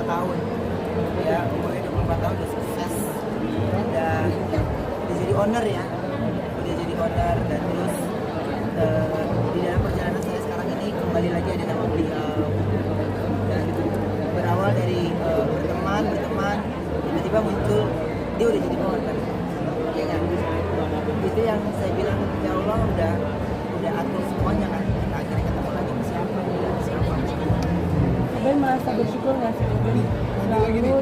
tahun ya, umurnya 24 tahun udah sukses, udah jadi owner ya, udah jadi owner. Dan terus di dalam perjalanan saya sekarang ini kembali lagi ada nama beliau, dan berawal dari berteman tiba-tiba muncul dia udah jadi owner ya kan. Itu yang saya bilang, ya Allah udah atur semuanya kan, kita akhirnya ketemu lagi siapa. Ben merasa bersyukur nggak sih Ben selalu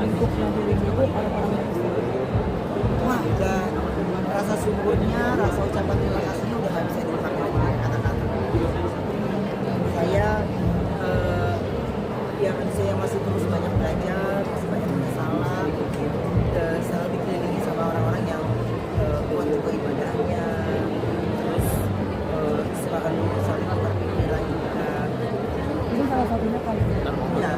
untuk Nadiri itu orang-orang tersebut? Wah, udah rasa syukurnya, rasa ucapan terima kasihnya udah nggak bisa diungkapkan dengan kata-kata. Saya yang saya masih terus banyak belajar, masih banyak masalah, selalu dikelilingi sama orang-orang yang kuat juga ibadahnya, terus selalu saling tukar pikiran juga. Itu salah satunya kali. Ya,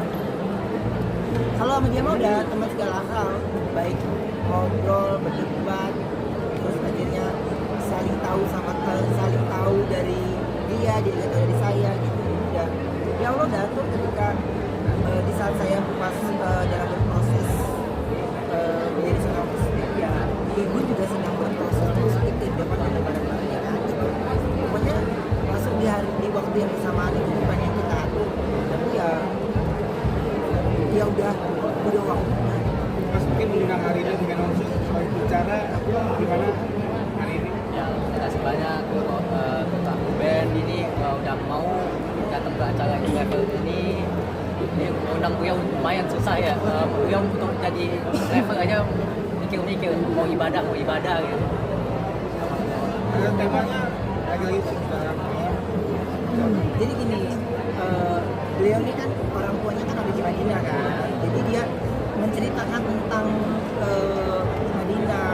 kalau sama dia mah udah teman segala hal, baik ngobrol, berdebat, terus akhirnya saling tahu dari dia tahu dari saya gitu. Udah, ya Allah udah atur ketika di saat saya pas dalam berproses menjadi seorang muslim, ya ibu juga sedang berproses muslim kehidupan dan bareng-barengnya kan. Pokoknya masuk di waktu yang bersamaan itu bukan yang kita atur, tapi ya udah waktunya. Mas mungkin mengundang hari ini dengan langsung bicara gimana hari ini? Ya, terima kasih banyak Kak Ben ini udah mau datang ke acara level ini. Ini undang beliau lumayan susah ya. Beliau untuk jadi level aja mikir-mikir mau ibadah gitu. Temanya lagi-lagi sekarang. Jadi gini, beliau ini kan orang tuanya kan ada di Madinah kan, jadi dia menceritakan tentang Madinah,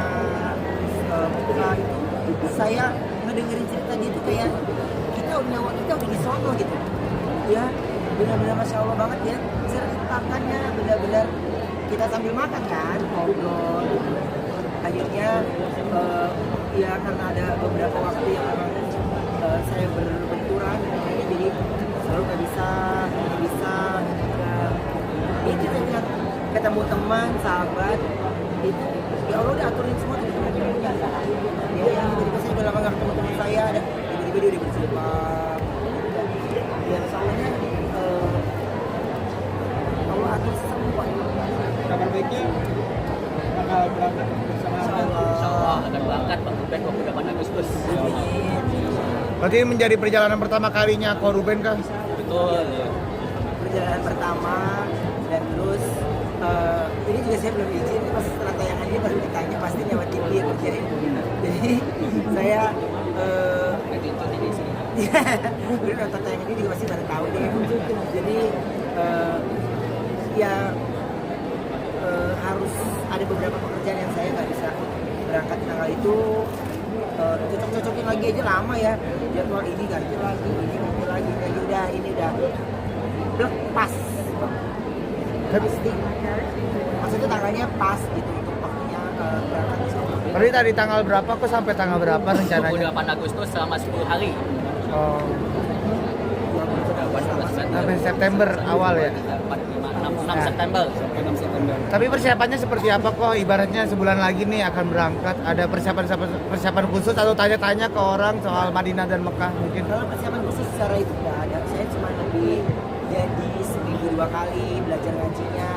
Mekah itu. Saya ngedengerin cerita dia itu kayak kita udah di sono gitu ya, benar-benar masya Allah banget ya ceritakannya, benar-benar kita sambil makan kan, ngobrol. Akhirnya ya karena ada beberapa waktu yang memang saya berbenturan, jadi selalu nggak bisa ya kita bilang ketemu teman, sahabat itu, ya Allah udah aturin semua tuh ya, tiba-tiba saya udah lama nggak ketemu teman saya, dan tiba-tiba dia udah berjilbab ya, soalnya Allah atur semua. Kabar baiknya bakal berangkat bersama Insya Allah akan berangkat Bang Ben 28 Agustus. Berarti ini menjadi perjalanan pertama kalinya Ko Ruben kah? Betul. Ya. Perjalanan pertama, dan terus ini juga saya belum izin, pas setelah tayangan ini baru ditanya, pasti nyawa TV yang kerjain. Jadi saya Itu di sini. udah nonton tayangan ini juga pasti baru tahu deh. Jadi ya harus ada beberapa pekerjaan yang saya nggak bisa berangkat tanggal itu, cocok-cocokin lagi aja lama ya, jadwal ini ganti lagi, udah ini udah blok pas pasti, maksudnya tanggalnya pas gitu untuk waktunya berangkat ke sana. Berarti tadi tanggal berapa kok sampai tanggal berapa rencananya? 28 Agustus selama 10 hari. Oh, sampai September awal ya. 6 September. Tapi persiapannya seperti apa kok? Ibaratnya sebulan lagi nih akan berangkat, ada persiapan khusus atau tanya-tanya ke orang soal Madinah dan Mekah mungkin? Kalau persiapan khusus secara itu nggak ada, saya cuma lebih jadi seminggu 2 kali belajar ngajinya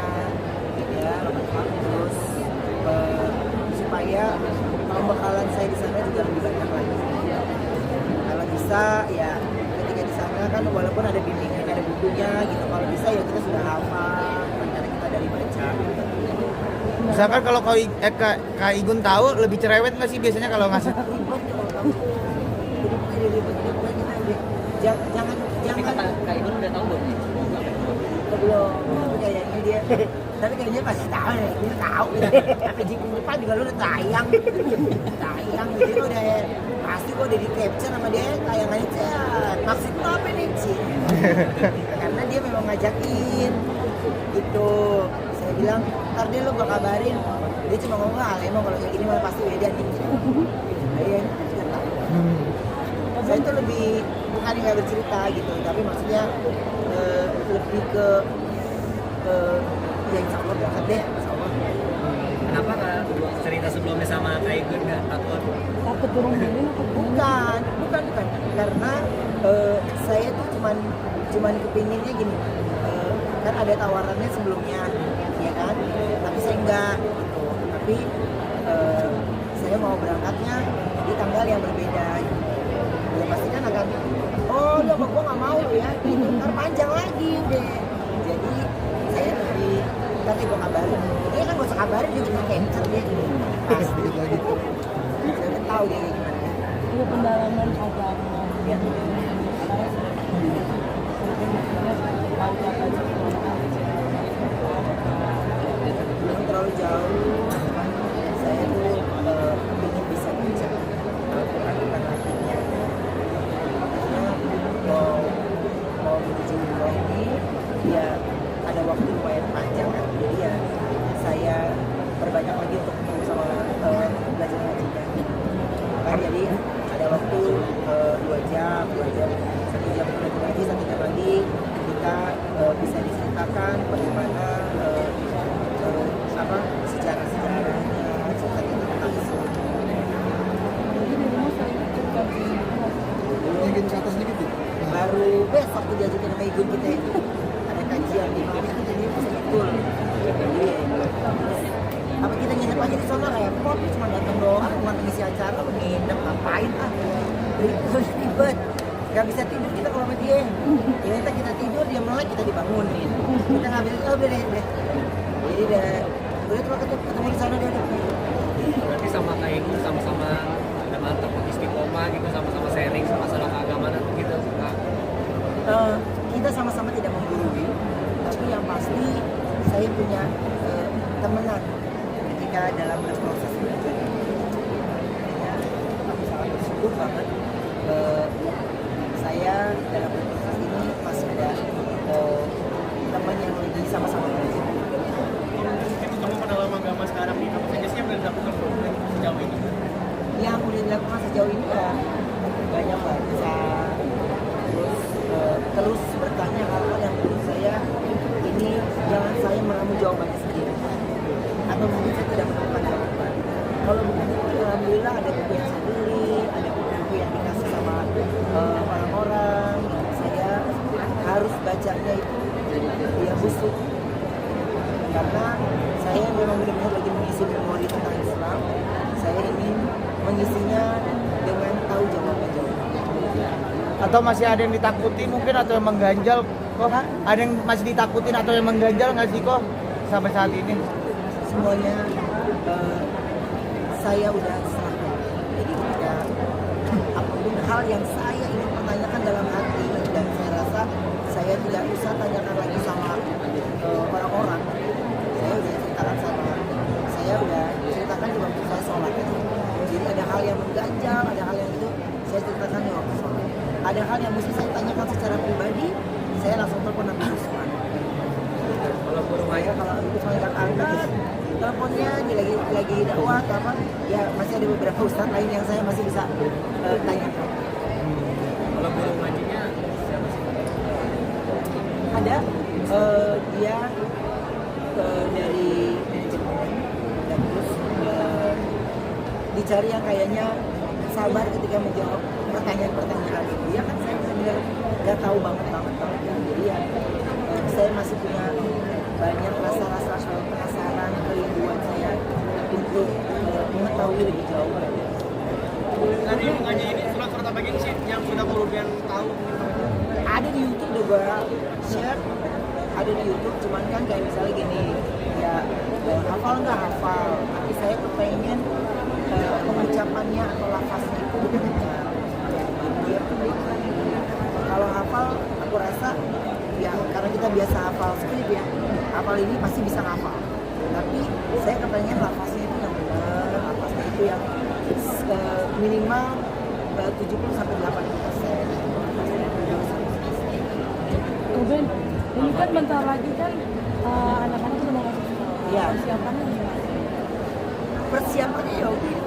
ya, terus supaya pembekalan saya di sana juga lebih banyak lagi. Kalau bisa ya ketika di sana kan walaupun ada bimbingan, ada bukunya gitu, kalau bisa ya kita sudah hafal rencana kita dari baca. Misalkan kalau Kak Igun tahu lebih cerewet nggak sih biasanya kalau ngasih? Ribet kalau tahu. Jadi pokoknya ribet kita udah jangan Tapi Kak Igun udah tahu belum? belum, tapi kayaknya pasti tahu ya, dia tahu tapi di depan juga lu udah tayang gitu udah pasti kok udah di capture sama dia tayangannya chat, maksud lu apa nih sih? Karena dia memang ngajakin gitu, saya bilang ntar dia lu gua kabarin, dia cuma ngomong emang kalau kayak gini mah pasti beda nih gitu. Akhirnya kita tahu. Saya tuh lebih bukan nggak bercerita gitu, tapi maksudnya lebih ke ya insya Allah berangkat deh, insya Allah. Kenapa Kak cerita sebelumnya sama Kak Igun nggak takut? Takut turun dulu apa Bukan, karena saya tuh cuman kepinginnya gini, kan ada tawarannya sebelumnya, ya kan, tapi saya enggak gitu, tapi saya mau berangkatnya di tanggal yang berbeda, gitu. Ya pasti kan akan, oh ya kok gua nggak mau ya, gitu, ntar panjang lagi deh, jadi saya lebih, nanti gua kabarin, dia kan gak usah kabarin juga kita cancel dia, pasti gitu, saya udah tahu dia kayak gimana. itu pendalaman agama Ya. Belum terlalu jauh, saya tuh ingin bisa baca Al-Quran bukan artinya. Karena mau menuju umroh ini, ya ada waktu lumayan panjang kan, jadi ya saya perbanyak lagi untuk ketemu sama belajar ngajinya. Kan jadi ada waktu 2 jam, 1 jam belajar ngaji, 1 jam lagi kita bisa diceritakan bagaimana sejarah-sejarahnya, cerita tentang Islam. Mungkin ke atas dikit ya? Baru besok tuh diajakin sama ibu kita itu ada kajian di mana itu jadi betul. Jadi apa kita nginep aja di sana repot, cuma datang doang, cuma ngisi acara, nginep ngapain ribet. Gak bisa tidur kita kalau sama dia. Ya kita tidur, dia melek kita dibangunin. Kita nggak bisa, oh udah deh. Jadi udah cuma ketemu di sana dia udah. Berarti sama Kak Igun sama-sama ada mantap istiqomah gitu, sama-sama sharing masalah keagamaan gitu Kak. Kita sama-sama tidak menggurui, tapi yang pasti saya punya temenan ketika dalam proses belajar. Ya, aku sangat bersyukur banget. Saya dalam proses ini masih ada teman yang lagi sama-sama belajar. Kamu pendalaman agama sekarang nih, apa saja sih yang udah dilakukan sejauh ini? Yang udah dilakukan sejauh ini ya banyak baca, terus bertanya hal-hal yang menurut saya ini jangan saya meramu jawabannya sendiri, atau mungkin saya tidak menemukan jawaban. Kalau buku alhamdulillah ada buku yang saya beli, ada buku yang dikasih sama orang-orang. Saya harus bacanya itu ya khusus, karena saya memang benar-benar lagi mengisi memori tentang Islam. Saya ingin mengisinya dengan tahu jawaban-jawaban. Atau masih ada yang ditakuti mungkin atau yang mengganjal kok? Ada yang masih ditakutin atau yang mengganjal nggak sih kok sampai saat ini? Semuanya saya udah serahkan. Jadi ketika apapun hal yang saya ingin pertanyakan dalam hati, dan saya rasa saya tidak usah tanyakan lagi sama orang-orang. Saya udah ceritakan di waktu saya sholat. Jadi ada hal yang mengganjal, ada hal yang itu saya ceritakan di waktu sholat. Ada hal yang mesti saya tanyakan secara pribadi, saya langsung telepon Nabi Usman. Kalau guru saya, kalau Nabi Usman nggak angkat teleponnya, dia lagi dakwah atau apa, ya masih ada beberapa ustadz lain yang saya masih bisa tanyakan. Kalau guru ngajinya siapa sih? Ada dia dari manajemen, dan terus dicari yang kayaknya sabar ketika menjawab pertanyaan-pertanyaan itu. Ya kan saya benar-benar nggak tahu banget. Jadi ya saya masih punya banyak rasa-rasa penasaran, kerinduan saya untuk mengetahui lebih jauh. Tadi mengaji ini surat-surat apa gini sih yang sudah kemudian tahu? Ada di YouTube udah gue share, ada di YouTube, cuman kan kayak misalnya gini, ya hafal nggak hafal, tapi saya kepengen pengucapannya atau lafaznya itu benar-benar dia perbaikan. Kalau hafal, aku rasa ya karena kita biasa hafal skrip ya, hafal ini pasti bisa hafal. Tapi saya kepengen lafaznya itu yang benar, lafaznya itu yang minimal 70-80%. Ben, ini kan bentar lagi kan anak-anak udah mau masuk sekolah. Iya. Persiapannya gimana? Persiapannya ya udah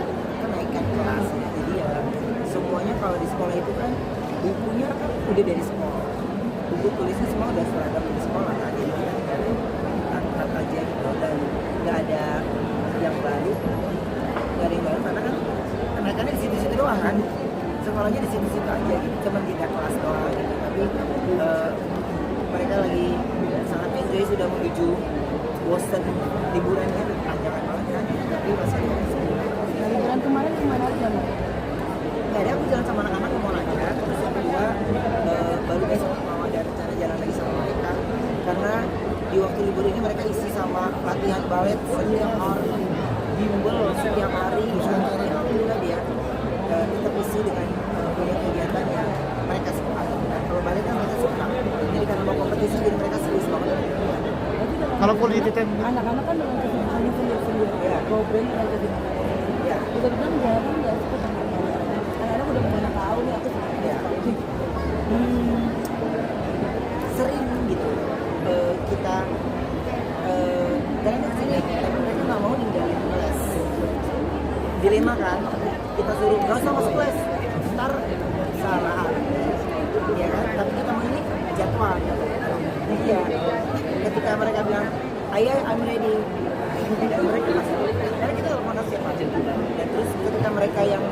kenaikan kelas ya. Jadi ya semuanya kalau di sekolah itu kan bukunya kan udah dari sekolah, buku tulisnya semua udah seragam dari sekolah kan. Jadi aja gitu, dan nggak ada yang baru karena kan kenaikannya di situ-situ doang kan, sekolahnya di situ-situ aja gitu, cuma beda kelas doang gitu. Tapi mereka lagi sangat enjoy, sudah menuju bosan liburannya panjang banget kan, tapi masih ada Nah, liburan kemarin kemana aja Mas? nggak ada. Aku jalan sama anak-anak mau aja, terus yang kedua baru besok mau ada rencana jalan lagi sama mereka, karena di waktu libur ini mereka isi sama latihan balet setiap hari, bimbel setiap hari. Alhamdulillah dia tetap isi dengan punya kegiatan yang mereka suka. Nah, kalau balet kan mereka suka, jadi karena mau kompetisi jadi mereka serius banget. Kalau quality time Anak-anak kan dengan kesibukannya sendiri-sendiri. Iya. Go brand dengan kesibukannya. Ya, Udah bilang jarang nggak sih ketemu anak-anak udah mulai tahu nih aku suka Iya. sering gitu kita jalan ke sini, tapi mereka nggak mau ninggalin les. Dilema kan, kita suruh nggak usah masuk les, ntar salah, ya kan? Tapi kita mau ini jadwal. Jadi ya, ketika mereka bilang, ayah, I'm ready, dan mereka masuk. Karena kita telepon siapa aja. Dan terus ketika mereka yang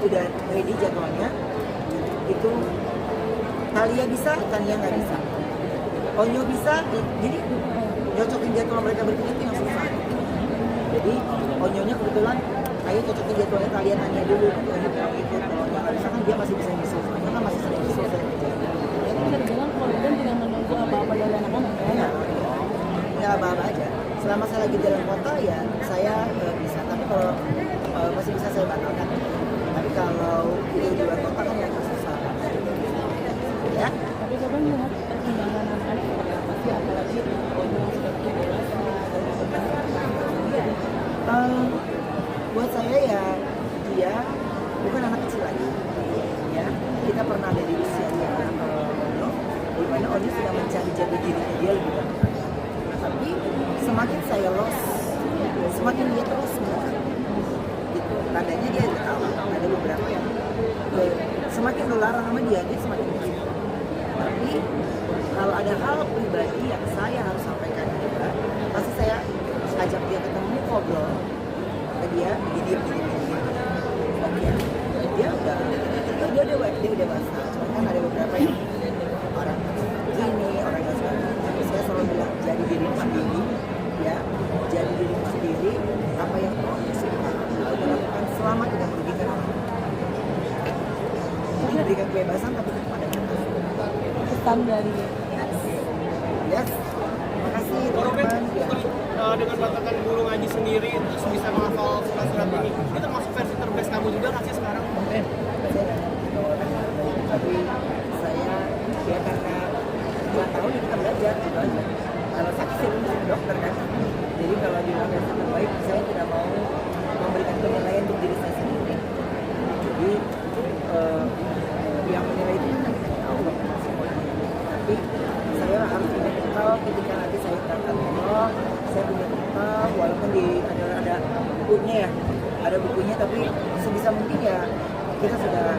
udah ready jadwalnya, itu Talia bisa, Tania nggak bisa. Onyo bisa, jadi nyocokin jadwal mereka bertiga itu yang susah. Jadi Onyonya kebetulan, ayo cocokin jadwalnya Talia, Tania dulu. Onyo bilang gitu, kalau Onyo nggak bisa kan dia masih bisa nyusul. Onyo kan masih sering nyusul saya kerja. Jadi bisa dibilang keluarga tidak menunggu apa-apa dari anak-anak ya. Ya apa-apa aja. Selama saya lagi dalam kota ya saya bisa, tapi kalau masih bisa saya batalkan. Tapi kalau itu di luar kota kan ya agak susah. Ya. Tapi coba melihat perkembangan anak-anak seperti apa sih, apalagi Onyo sudah begitu dewasa dan Buat saya ya dia bukan anak kecil lagi. Ya, kita pernah ada di usianya Onyo, di mana Onyo sudah mencari jati dirinya dia lebih banyak. Tapi semakin saya lost, semakin dia terus gitu. Tandanya dia tahu ada beberapa yang semakin nularang sama dia semakin kecil. Tapi kalau ada hal pribadi yang saya harus sampaikan juga, pasti saya ajak dia ketemu, ngobrol ke dia, gini. Oke, dia udah dewasa. Cuma kan ada beberapa yang orang gini, orang yang sebagainya. Tapi saya selalu bilang jadi diri sendiri, ya, jadi diri sendiri. Apa yang kamu suka, kamu lakukan selama tidak merugikan orang. Jadi berikan kebebasan tapi tetap ada batas. pesan dari Yes. Makasih teman-teman. Ya. Dengan batakan guru ngaji sendiri terus bisa menghafal surat-surat ini termasuk versi terbest kamu juga nggak sih sekarang? Tapi saya ya karena 2 tahun kita belajar gitu aja. Kalau sakit dokter kan. Jadi kalau dibilang yang terbaik, saya tidak mau memberikan penilaian untuk diri saya sendiri. Jadi yang menilai itu kan Allah. Tapi saya harus punya bekal ketika nanti saya datang Allah. Saya punya bekal walaupun ada bukunya ya, ada bukunya, tapi sebisa mungkin ya kita sudah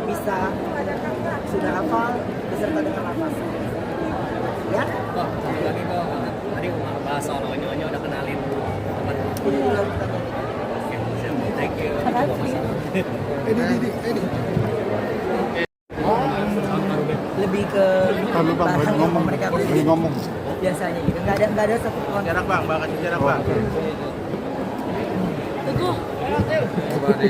bisa sudah hafal beserta dengan nafas. Ya? Kok, lagi kok tadi bahas soal Onyo udah kenalin teman. Ini dulu pertanyaan. Oke, siap. Thank you. Lebih ke bahasa yang mereka beli ngomong. biasanya gitu, nggak ada satu konten. Jarak bang, kasih jarak bang. Coba nih,